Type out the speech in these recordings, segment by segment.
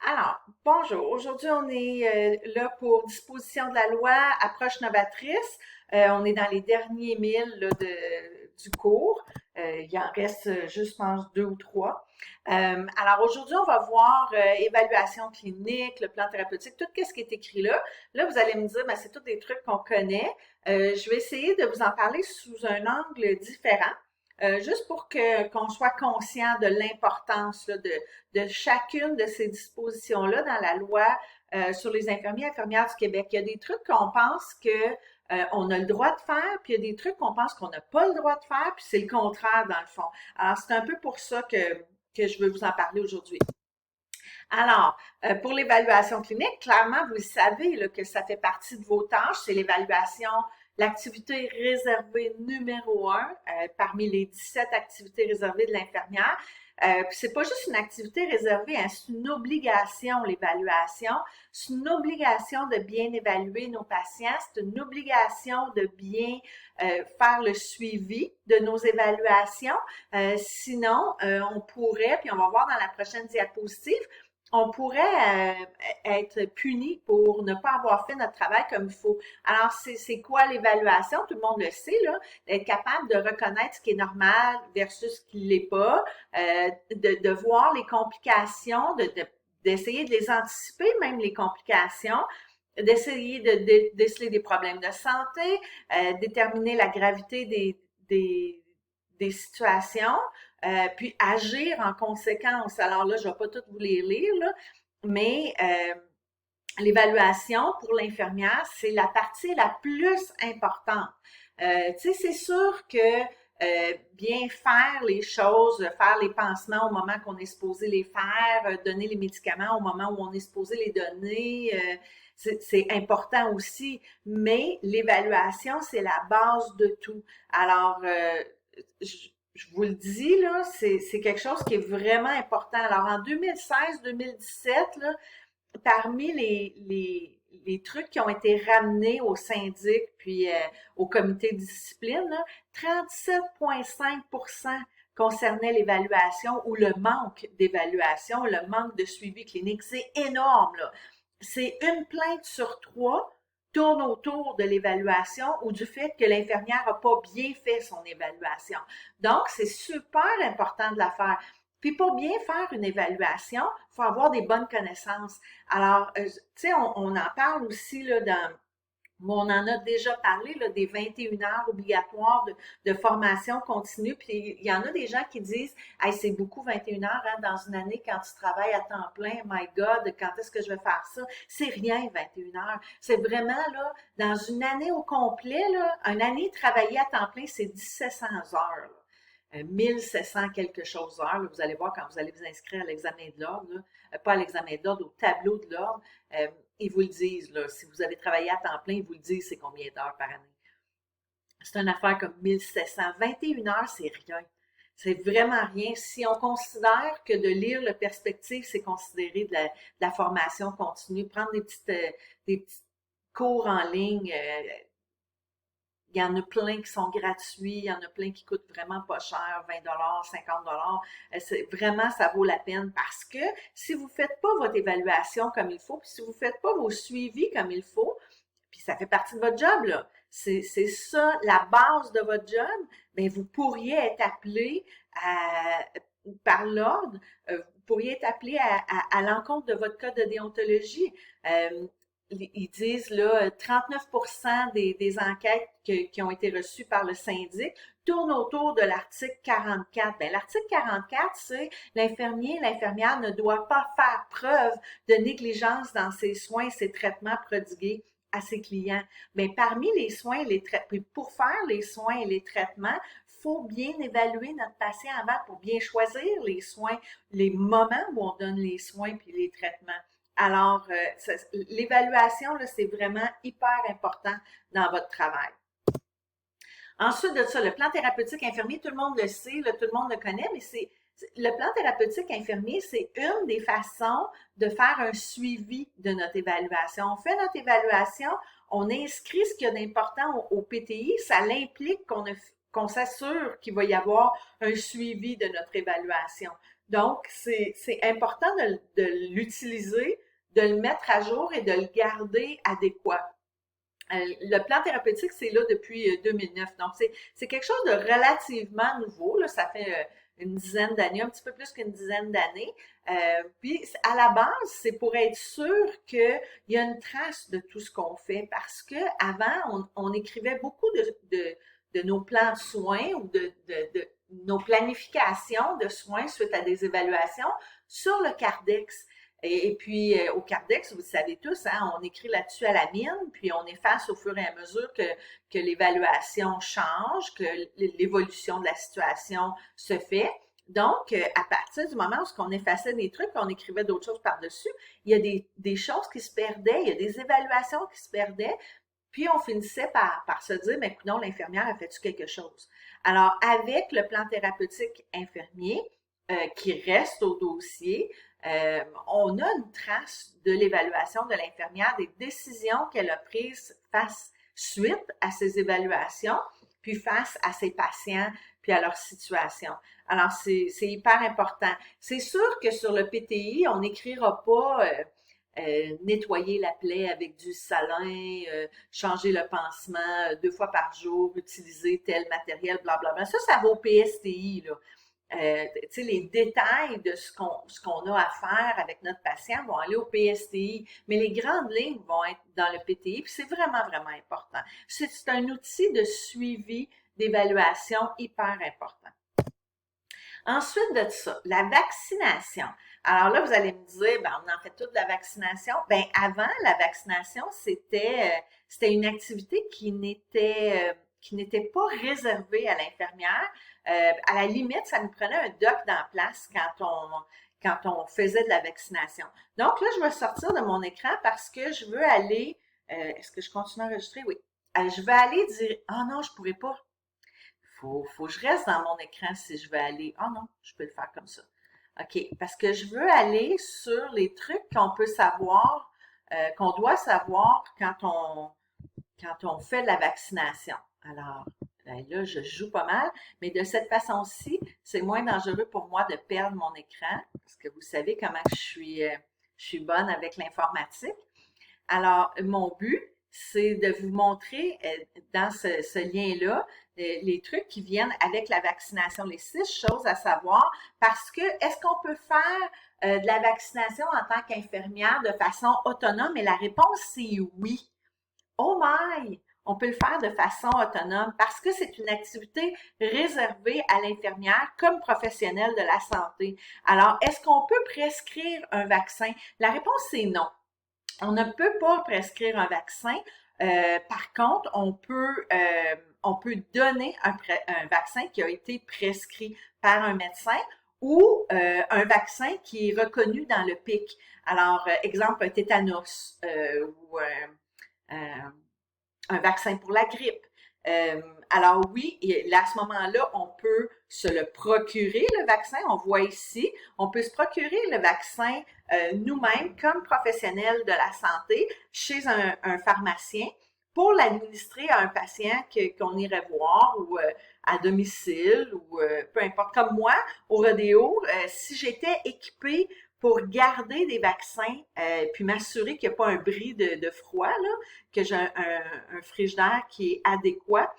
Alors, bonjour. Aujourd'hui, on est là pour disposition de la loi, approche novatrice. On est dans les derniers milles là, du cours. Il en reste juste, je pense, deux ou trois. Alors, aujourd'hui, on va voir évaluation clinique, le plan thérapeutique, tout ce qui est écrit là. Là, vous allez me dire, ben, c'est tous des trucs qu'on connaît. Je vais essayer de vous en parler sous un angle différent. Juste pour qu'on soit conscient de l'importance là, de chacune de ces dispositions-là dans la loi sur les infirmiers et infirmières du Québec. Il y a des trucs qu'on pense que on a le droit de faire, puis il y a des trucs qu'on pense qu'on n'a pas le droit de faire, puis c'est le contraire dans le fond. Alors, c'est un peu pour ça que je veux vous en parler aujourd'hui. Alors, pour l'évaluation clinique, clairement, vous le savez là, que ça fait partie de vos tâches, c'est l'évaluation, l'activité réservée numéro un parmi les 17 activités réservées de l'infirmière. Puis c'est pas juste une activité réservée, hein, c'est une obligation, l'évaluation. C'est une obligation de bien évaluer nos patients, c'est une obligation de bien faire le suivi de nos évaluations. Sinon, on pourrait, puis on va voir dans la prochaine diapositive, on pourrait être puni pour ne pas avoir fait notre travail comme il faut. Alors, c'est quoi l'évaluation? Tout le monde le sait, là, d'être capable de reconnaître ce qui est normal versus ce qui ne l'est pas, de voir les complications, d'essayer de les anticiper, même les complications, d'essayer de déceler des problèmes de santé, déterminer la gravité des situations, puis agir en conséquence. Alors là, je ne vais pas tout vous les lire, là, mais l'évaluation pour l'infirmière, c'est la partie la plus importante. Tu sais, c'est sûr que bien faire les choses, faire les pansements au moment qu'on est supposé les faire, donner les médicaments au moment où on est supposé les donner, c'est important aussi, mais l'évaluation, c'est la base de tout. Alors, je vous le dis, là, c'est quelque chose qui est vraiment important. Alors, en 2016-2017, là, parmi les trucs qui ont été ramenés au syndic puis au comité de discipline, 37,5% concernaient l'évaluation ou le manque d'évaluation, le manque de suivi clinique. C'est énorme, là. C'est une plainte sur trois tourne autour de l'évaluation ou du fait que l'infirmière n'a pas bien fait son évaluation. Donc, c'est super important de la faire. Puis pour bien faire une évaluation, il faut avoir des bonnes connaissances. Alors, tu sais, on en parle aussi là, on en a déjà parlé là, des 21 heures obligatoires de formation continue. Puis il y en a des gens qui disent hey, c'est beaucoup 21 heures hein, dans une année quand tu travailles à temps plein. My God, quand est-ce que je vais faire ça? C'est rien 21 heures. C'est vraiment là, dans une année au complet, là, une année travaillée à temps plein, c'est 1700 heures. Là. 1700 quelque chose heures. Là, vous allez voir quand vous allez vous inscrire à l'examen de l'ordre, pas à l'examen de l'ordre, au tableau de l'ordre, ils vous le disent. Là, si vous avez travaillé à temps plein, ils vous le disent c'est combien d'heures par année. C'est une affaire comme 1700. 21 heures, c'est rien. C'est vraiment rien. Si on considère que de lire le perspective, c'est considérer de la formation continue, prendre des petits cours en ligne, il y en a plein qui sont gratuits, il y en a plein qui coûtent vraiment pas cher, 20 $, 50 $. Vraiment, ça vaut la peine parce que si vous faites pas votre évaluation comme il faut, puis si vous faites pas vos suivis comme il faut, puis ça fait partie de votre job, là. C'est ça, la base de votre job, bien, vous pourriez être appelé par l'ordre, vous pourriez être appelé à l'encontre de votre code de déontologie. Ils disent là 39% des enquêtes qui ont été reçues par le syndic tournent autour de l'article 44. Bien, l'article 44, c'est l'infirmière ne doit pas faire preuve de négligence dans ses soins et ses traitements prodigués à ses clients. Mais parmi les soins et les traitements, pour faire les soins et les traitements, il faut bien évaluer notre patient avant pour bien choisir les soins, les moments où on donne les soins puis les traitements. Alors, l'évaluation, c'est vraiment hyper important dans votre travail. Ensuite de ça, le plan thérapeutique infirmier, tout le monde le sait, là, tout le monde le connaît, mais le plan thérapeutique infirmier, c'est une des façons de faire un suivi de notre évaluation. On fait notre évaluation, on inscrit ce qu'il y a d'important au PTI, ça l'implique qu'on s'assure qu'il va y avoir un suivi de notre évaluation. Donc, c'est important de l'utiliser, de le mettre à jour et de le garder adéquat. Le plan thérapeutique, c'est là depuis 2009. Donc, c'est quelque chose de relativement nouveau. Là, ça fait une dizaine d'années, un petit peu plus qu'une dizaine d'années. Puis, à la base, c'est pour être sûr qu'il y a une trace de tout ce qu'on fait. Parce que avant, on écrivait beaucoup de nos plans de soins ou de nos planifications de soins suite à des évaluations sur le Cardex. Et puis, au Cardex, vous le savez tous, hein, on écrit là-dessus à la mine, puis on efface au fur et à mesure que l'évaluation change, que l'évolution de la situation se fait. Donc, à partir du moment où on effaçait des trucs, on écrivait d'autres choses par-dessus, il y a des choses qui se perdaient, il y a des évaluations qui se perdaient, puis on finissait par se dire, mais écoute, non, l'infirmière a fait-tu quelque chose? Alors, avec le plan thérapeutique infirmier, qui reste au dossier, on a une trace de l'évaluation de l'infirmière, des décisions qu'elle a prises face suite à ces évaluations, puis face à ses patients, puis à leur situation. Alors, c'est hyper important. C'est sûr que sur le PTI, on n'écrira pas nettoyer la plaie avec du salin, changer le pansement 2 fois par jour, utiliser tel matériel, blablabla. Ça va au PSTI, là. Tu sais, les détails de ce qu'on a à faire avec notre patient vont aller au PSTI, mais les grandes lignes vont être dans le PTI, puis c'est vraiment, vraiment important. C'est un outil de suivi, d'évaluation hyper important. Ensuite de ça, la vaccination. Alors là, vous allez me dire, ben, on en fait toute la vaccination. Ben, avant, la vaccination, c'était une activité qui n'était pas réservée à l'infirmière. À la limite, ça nous prenait un doc dans place quand on faisait de la vaccination. Donc là, je vais sortir de mon écran parce que je veux aller, est-ce que je continue à enregistrer? Oui. Je vais aller dire, ah non, je pourrais pas. Faut que je reste dans mon écran si je veux aller. Ah non, je peux le faire comme ça. OK, parce que je veux aller sur les trucs qu'on peut savoir, qu'on doit savoir quand on fait de la vaccination. Alors, ben là, je joue pas mal, mais de cette façon-ci, c'est moins dangereux pour moi de perdre mon écran, parce que vous savez comment je suis bonne avec l'informatique. Alors, mon but, c'est de vous montrer dans ce lien-là les trucs qui viennent avec la vaccination, les 6 choses à savoir, parce que est-ce qu'on peut faire de la vaccination en tant qu'infirmière de façon autonome? Et la réponse, c'est oui. Oh my! On peut le faire de façon autonome parce que c'est une activité réservée à l'infirmière comme professionnelle de la santé. Alors, est-ce qu'on peut prescrire un vaccin? La réponse, c'est non. On ne peut pas prescrire un vaccin. Par contre, on peut donner un vaccin qui a été prescrit par un médecin ou un vaccin qui est reconnu dans le PIC. Alors, exemple, un tétanos ou un vaccin pour la grippe. Alors oui, là, à ce moment-là, on peut se le procurer, le vaccin. On voit ici, on peut se procurer le vaccin nous-mêmes comme professionnels de la santé chez un pharmacien pour l'administrer à un patient qu'on irait voir ou à domicile ou peu importe. Comme moi, au rodéo, si j'étais équipée pour garder des vaccins, puis m'assurer qu'il n'y a pas un bris de froid, là, que j'ai un frigidaire qui est adéquat.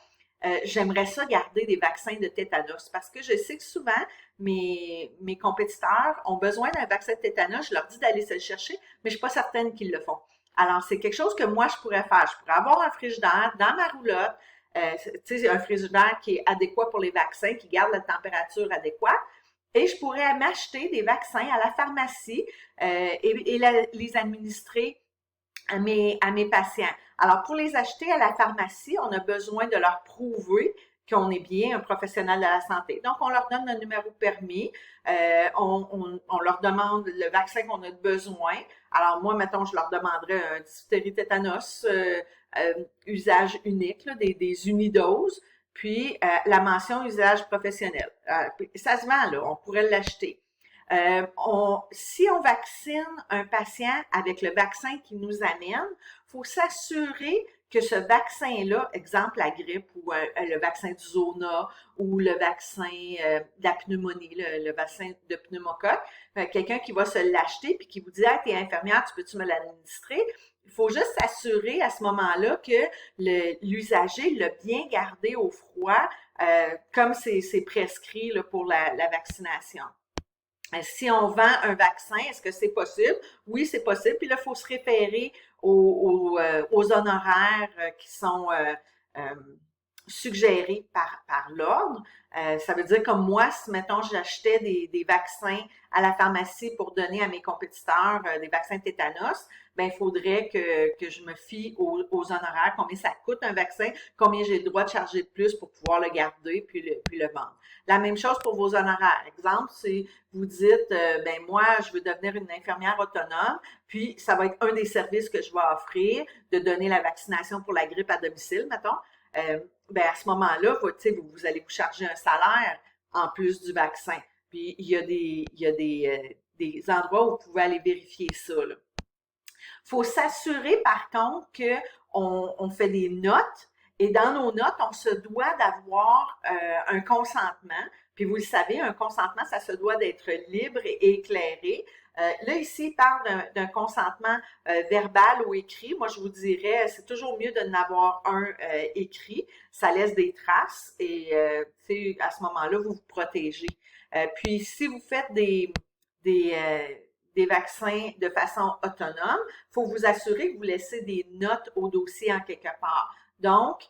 J'aimerais ça garder des vaccins de tétanos parce que je sais que souvent, mes compétiteurs ont besoin d'un vaccin de tétanos. Je leur dis d'aller se le chercher, mais je suis pas certaine qu'ils le font. Alors, c'est quelque chose que moi, je pourrais faire. Je pourrais avoir un frigidaire dans ma roulotte, tu sais, un frigidaire qui est adéquat pour les vaccins, qui garde la température adéquate. Et je pourrais m'acheter des vaccins à la pharmacie les administrer à mes patients. Alors, pour les acheter à la pharmacie, on a besoin de leur prouver qu'on est bien un professionnel de la santé. Donc, on leur donne un numéro permis, on leur demande le vaccin qu'on a besoin. Alors, moi, mettons, je leur demanderais un diphtérie tétanos, usage unique, là, des unidoses, puis la mention usage professionnel. Ça se vend, là, on pourrait l'acheter. Si on vaccine un patient avec le vaccin qui nous amène, il faut s'assurer que ce vaccin-là, exemple la grippe ou le vaccin du zona ou le vaccin de la pneumonie, le vaccin de pneumocoque, quelqu'un qui va se l'acheter puis qui vous dit « Hey, t'es infirmière, tu peux-tu me l'administrer? » Il faut juste s'assurer à ce moment-là que l'usager l'a bien gardé au froid, comme c'est prescrit là, pour la vaccination. Si on vend un vaccin, est-ce que c'est possible? Oui, c'est possible. Puis là, il faut se référer aux honoraires qui sont euh, suggérés par l'ordre. Ça veut dire comme moi, si, mettons, j'achetais des vaccins à la pharmacie pour donner à mes compétiteurs des vaccins tétanos, ben il faudrait que je me fie aux honoraires, combien ça coûte un vaccin, combien j'ai le droit de charger de plus pour pouvoir le garder puis le vendre. La même chose pour vos honoraires. Exemple, si vous dites, ben moi, je veux devenir une infirmière autonome, puis ça va être un des services que je vais offrir, de donner la vaccination pour la grippe à domicile, mettons. Ben à ce moment-là, vous allez vous charger un salaire en plus du vaccin. Puis il y a des endroits où vous pouvez aller vérifier ça. Il faut s'assurer, par contre, qu'on fait des notes et dans nos notes, on se doit d'avoir un consentement. Puis vous le savez, un consentement, ça se doit d'être libre et éclairé. Là, ici, il parle d'un consentement verbal ou écrit. Moi, je vous dirais, c'est toujours mieux de n'avoir un écrit. Ça laisse des traces et à ce moment-là, vous vous protégez. Puis, si vous faites des, des vaccins de façon autonome, il faut vous assurer que vous laissez des notes au dossier en quelque part. Donc,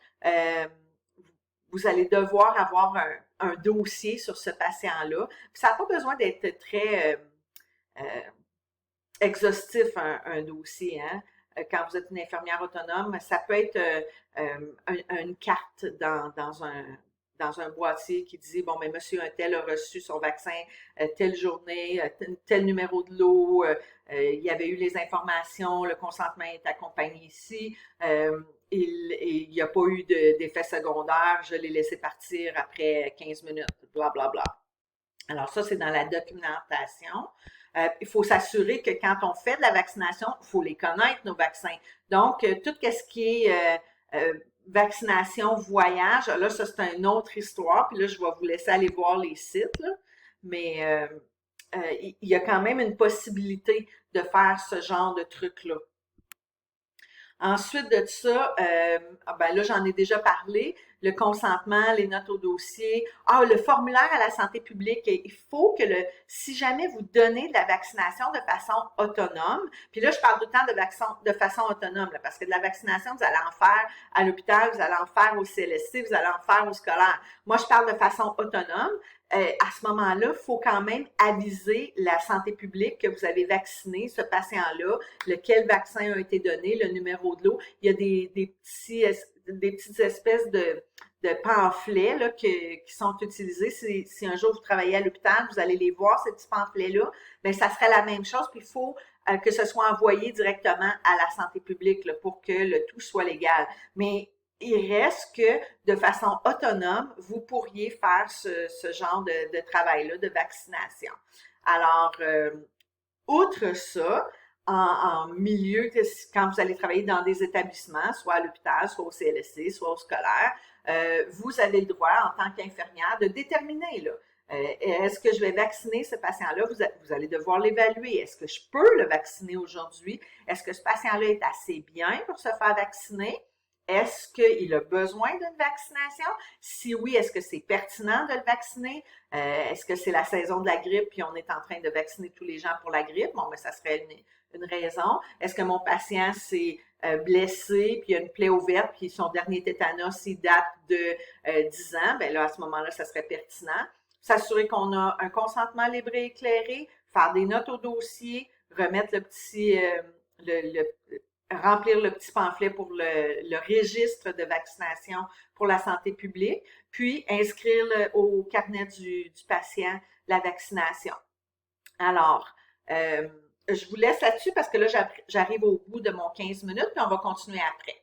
vous allez devoir avoir un dossier sur ce patient-là. Puis ça n'a pas besoin d'être très exhaustif, un dossier. Hein? Quand vous êtes une infirmière autonome, ça peut être une carte dans un boîtier qui dit, bon, mais monsieur un tel a reçu son vaccin telle journée, tel numéro de lot, il y avait eu les informations, le consentement est accompagné ici, il n'y a pas eu d'effet secondaire, je l'ai laissé partir après 15 minutes, bla, bla, bla. Alors ça, c'est dans la documentation. Il faut s'assurer que quand on fait de la vaccination, il faut les connaître, nos vaccins. Donc, tout ce qui est vaccination, voyage, là, ça, c'est une autre histoire. Puis là, je vais vous laisser aller voir les sites, là. Mais il y a quand même une possibilité de faire ce genre de truc-là. Ensuite de ça, ben là, j'en ai déjà parlé, le consentement, les notes au dossier. Ah, le formulaire à la santé publique, il faut que si jamais vous donnez de la vaccination de façon autonome, puis là, je parle tout le temps de façon autonome, là, parce que de la vaccination, vous allez en faire à l'hôpital, vous allez en faire au CLSC, vous allez en faire au scolaire. Moi, je parle de façon autonome. À ce moment-là, il faut quand même aviser la santé publique que vous avez vacciné ce patient-là, lequel vaccin a été donné, le numéro de lot. Il y a des petites espèces de pamphlets là, qui sont utilisés. Si un jour vous travaillez à l'hôpital, vous allez les voir, ces petits pamphlets-là, bien, ça serait la même chose, puis il faut que ce soit envoyé directement à la santé publique là, pour que le tout soit légal. Mais il reste que de façon autonome, vous pourriez faire ce genre de travail-là, de vaccination. Alors, outre ça, en milieu, quand vous allez travailler dans des établissements, soit à l'hôpital, soit au CLSC, soit au scolaire, vous avez le droit, en tant qu'infirmière, de déterminer, là, est-ce que je vais vacciner ce patient-là? Vous allez devoir l'évaluer. Est-ce que je peux le vacciner aujourd'hui? Est-ce que ce patient-là est assez bien pour se faire vacciner? Est-ce qu'il a besoin d'une vaccination? Si oui, est-ce que c'est pertinent de le vacciner? Est-ce que c'est la saison de la grippe puis on est en train de vacciner tous les gens pour la grippe? Bon, mais ça serait une raison. Est-ce que mon patient s'est blessé puis il a une plaie ouverte puis son dernier tétanos, il date de 10 ans? Ben là, à ce moment-là, ça serait pertinent. S'assurer qu'on a un consentement libre et éclairé, faire des notes au dossier, remettre remplir le petit pamphlet pour le registre de vaccination pour la santé publique, puis inscrire au carnet du patient la vaccination. Alors, je vous laisse là-dessus parce que là, j'arrive au bout de mon 15 minutes, puis on va continuer après.